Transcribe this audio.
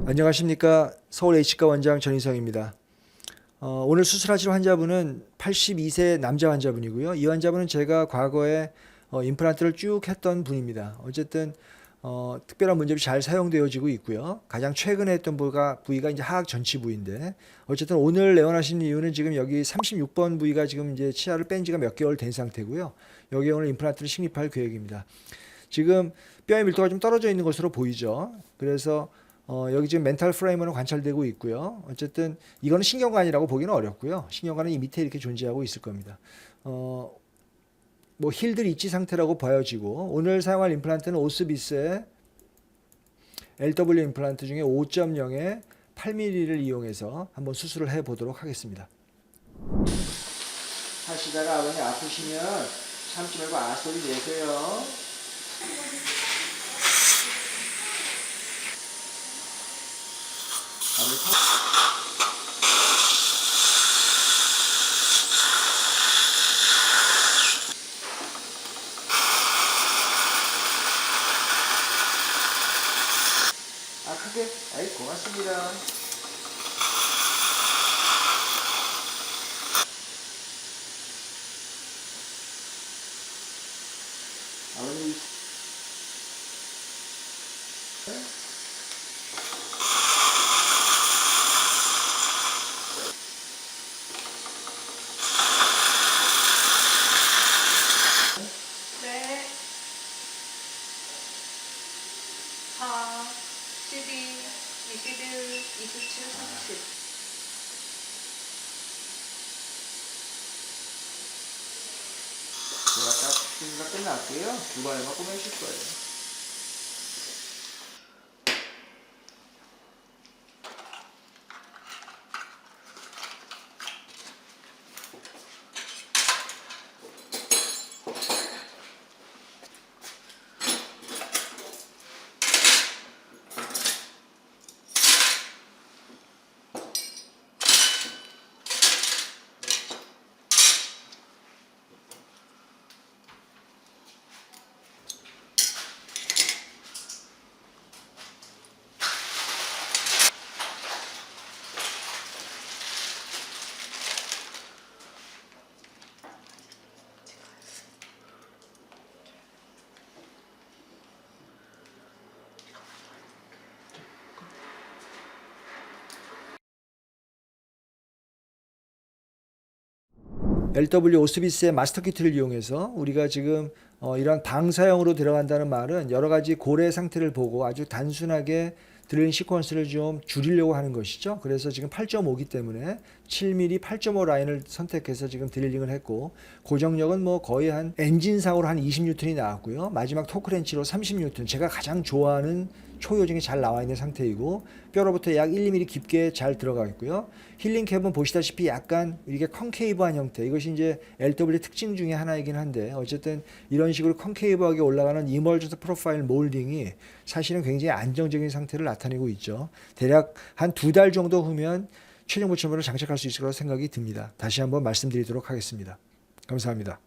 안녕하십니까. 서울 H과 원장 전희성입니다. 오늘 수술하실 환자분은 82세 남자 환자분이고요. 이 환자분은 제가 과거에 임플란트를 쭉 했던 분입니다. 어쨌든 특별한 문제 없이 잘 사용되어지고 있고요. 가장 최근에 했던 부위가 이제 하악 전치 부위인데, 어쨌든 오늘 내원하신 이유는 지금 여기 36번 부위가 지금 이제 치아를 뺀 지가 몇 개월 된 상태고요. 여기에 오늘 임플란트를 식립할 계획입니다. 지금 뼈의 밀도가 좀 떨어져 있는 것으로 보이죠. 그래서 여기 지금 멘탈 프레임으로 관찰되고 있고요. 어쨌든 이거는 신경관이라고 보기는 어렵고요. 신경관은 이 밑에 이렇게 존재하고 있을 겁니다. 뭐 힐들 있지 상태라고 보여지고, 오늘 사용할 임플란트는 오스비스의 LW 임플란트 중에 5.0의 8mm를 이용해서 한번 수술을 해 보도록 하겠습니다. 하시다가 아버님 아프시면 참지 말고 아 소리 내세요. 크게. 아이, 고맙습니다. 아버님. 네. 4, 12, 21, 27, 30. 제가 딱 수술가 끝날게요. 두 발만 꼬매실 거예요. LW 오스비스의 마스터 키트를 이용해서 우리가 지금 이런 방사형으로 들어간다는 말은 여러 가지 고래 상태를 보고 아주 단순하게 드레인 시퀀스를 좀 줄이려고 하는 것이죠. 그래서 지금 8.5기 때문에 7mm 8.5 라인을 선택해서 지금 드릴링을 했고, 고정력은 뭐 거의 한 엔진상으로 한 20N이 나왔고요. 마지막 토크렌치로 30N, 제가 가장 좋아하는 초요정이 잘 나와 있는 상태이고, 뼈로부터 약 1~2mm 깊게 잘 들어가 있고요. 힐링 캡은 보시다시피 약간 이렇게 컨케이브한 형태, 이것이 이제 LW 특징 중에 하나이긴 한데, 어쨌든 이런 식으로 컨케이브하게 올라가는 이멀전스 프로파일 몰딩이 사실은 굉장히 안정적인 상태를 나타내고 있죠. 대략 한 2달 정도 후면 최종 보철물을 장착할 수 있을 거라고 생각이 듭니다. 다시 한번 말씀드리도록 하겠습니다. 감사합니다.